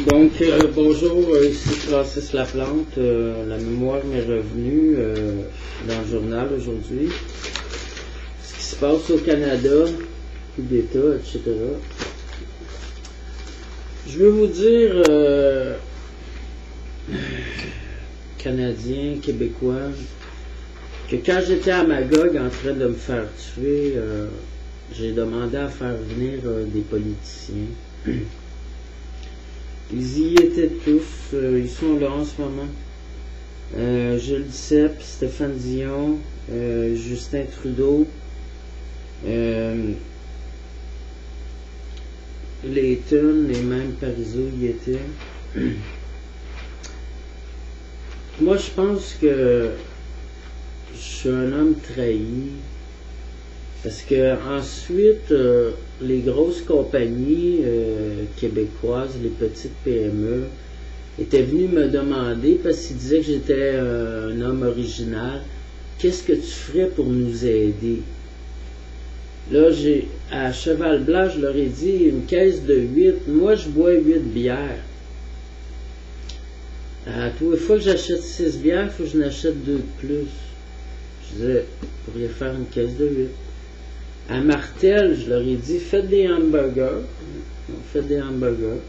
Bonjour, ici Francis Laplante. La mémoire m'est revenue dans le journal aujourd'hui. Ce qui se passe au Canada, coup d'État, etc. Je veux vous dire, Canadiens, Québécois, que quand j'étais à Magog en train de me faire tuer, j'ai demandé à faire venir des politiciens. Ils y étaient tous, ils sont là en ce moment. Gilles Duceppe, Stéphane Dion, Justin Trudeau, Layton et même Parizeau y étaient. Moi, je pense que je suis un homme trahi. Parce que ensuite, les grosses compagnies québécoises, les petites PME, étaient venues me demander, parce qu'ils disaient que j'étais un homme original, qu'est-ce que tu ferais pour nous aider? Là, à Cheval Blanc, je leur ai dit, une caisse de 8, moi je bois 8 bières. À tous les fois que j'achète 6 bières, il faut que je n'achète 2 de plus. Je disais, vous pourriez faire une caisse de 8. À Martel, je leur ai dit, faites des hamburgers. Faites des hamburgers.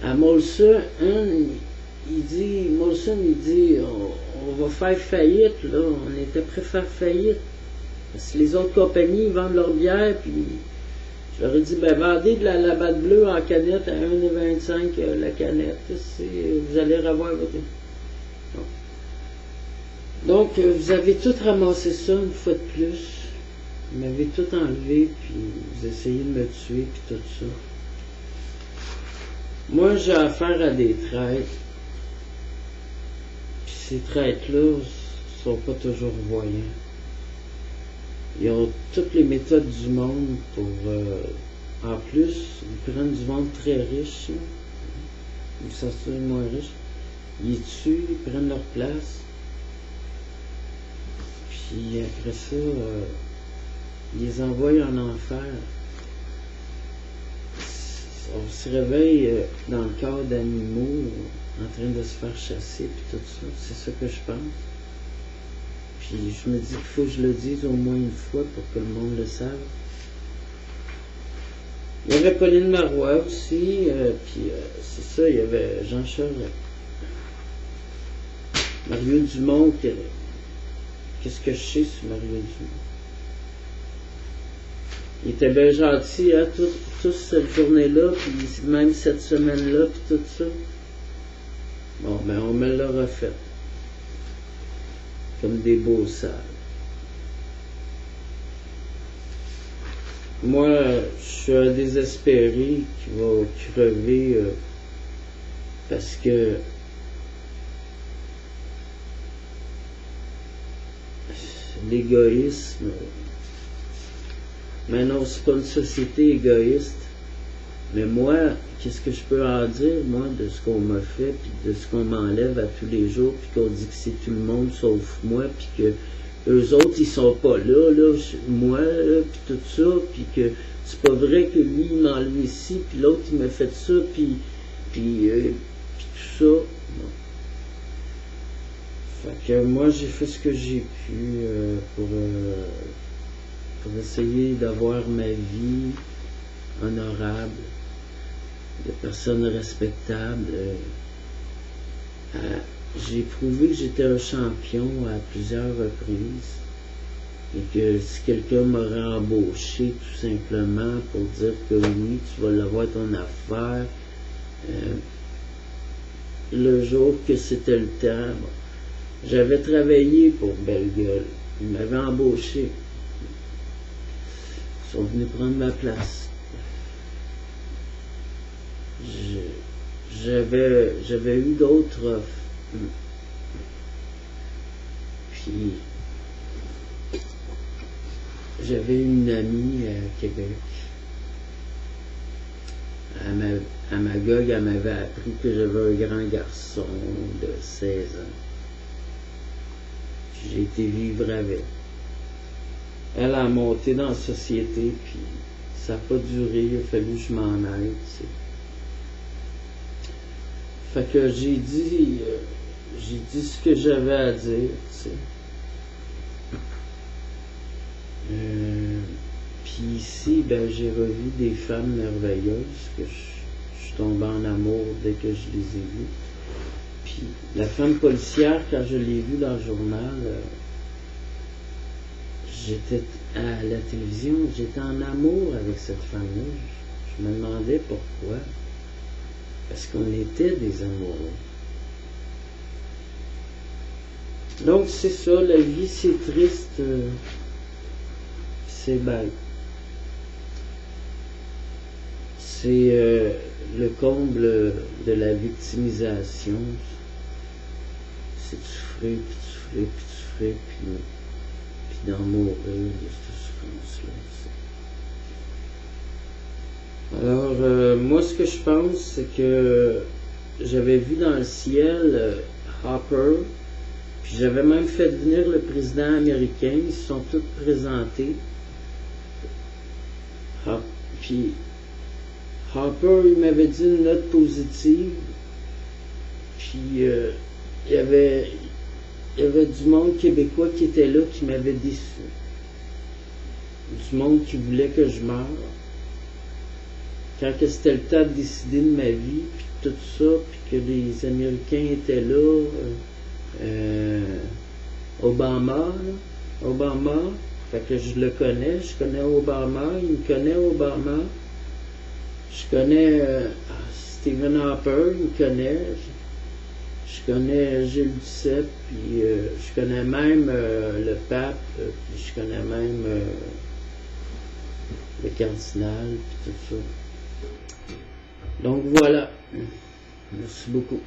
À Molson, il dit, on va faire faillite, là. On était prêt à faire faillite. Parce que les autres compagnies vendent leur bière, puis je leur ai dit, vendez de la batte bleue en canette à 1,25 la canette. Vous allez revoir votre... Donc, vous avez tout ramassé ça une fois de plus. Vous m'avez tout enlevé, puis vous essayez de me tuer, puis tout ça. Moi, j'ai affaire à des traîtres. Puis ces traîtres-là sont pas toujours voyants. Ils ont toutes les méthodes du monde pour... en plus, ils prennent du monde très riche, là. Ils s'assurent moins riches. Ils tuent, ils prennent leur place. Puis après ça... ils les envoient en enfer. On se réveille dans le corps d'animaux en train de se faire chasser puis tout ça. C'est ça que je pense. Puis je me dis qu'il faut que je le dise au moins une fois pour que le monde le sache. Il y avait Pauline Marois aussi, puis c'est ça, il y avait Jean Charest. Mario Dumont, qu'est-ce que je sais sur Mario Dumont? Il était bien gentil, hein, toute cette journée-là, puis même cette semaine-là, puis tout ça. Bon, ben on me l'a refait. Comme des beaux salles. Moi, je suis un désespéré qui va crever parce que l'égoïsme... Mais non, c'est pas une société égoïste. Mais moi, qu'est-ce que je peux en dire, moi, de ce qu'on m'a fait, puis de ce qu'on m'enlève à tous les jours, puis qu'on dit que c'est tout le monde sauf moi, puis que eux autres, ils sont pas là, moi, là, puis tout ça, puis que c'est pas vrai que lui, il m'a enlevé ici, puis l'autre, il m'a fait ça, puis tout ça. Bon. Fait que moi, j'ai fait ce que j'ai pu pour essayer d'avoir ma vie honorable, de personne respectable. J'ai prouvé que j'étais un champion à plusieurs reprises et que si quelqu'un m'aurait embauché tout simplement pour dire que oui, tu vas l'avoir ton affaire, le jour que c'était le temps, j'avais travaillé pour Belle Gueule, ils m'avaient embauché. Ils sont venus prendre ma place. J'avais eu d'autres offres. Puis, j'avais une amie à Québec. À Magog, elle m'avait appris que j'avais un grand garçon de 16 ans. Puis j'ai été vivre avec. Elle a monté dans la société, puis ça n'a pas duré, il a fallu que je m'en aille, tu sais. Fait que j'ai dit ce que j'avais à dire, tu sais. Puis ici, ben, j'ai revu des femmes merveilleuses que je suis tombé en amour dès que je les ai vues. Puis la femme policière, quand je l'ai vue dans le journal, j'étais à la télévision, j'étais en amour avec cette femme-là. Je me demandais pourquoi. Parce qu'on était des amoureux. Donc c'est ça, la vie c'est triste, c'est bête. C'est le comble de la victimisation. C'est de souffrir, puis de souffrir, puis de souffrir, puis d'en mourir de cette souffrance-là. Alors, moi ce que je pense, c'est que j'avais vu dans le ciel Hopper, puis j'avais même fait venir le président américain, ils se sont tous présentés. Puis Hopper, il m'avait dit une note positive, puis il y avait du monde québécois qui était là, qui m'avait déçu. Du monde qui voulait que je meure. Quand c'était le temps de décider de ma vie, puis tout ça, puis que les Américains étaient là, Obama, fait que je le connais, je connais Obama, il me connaît Obama, je connais Stephen Harper, il me connaît, je connais Gilles Duceppe, puis je connais même le pape, puis je connais même le cardinal, puis tout ça. Donc voilà, merci beaucoup.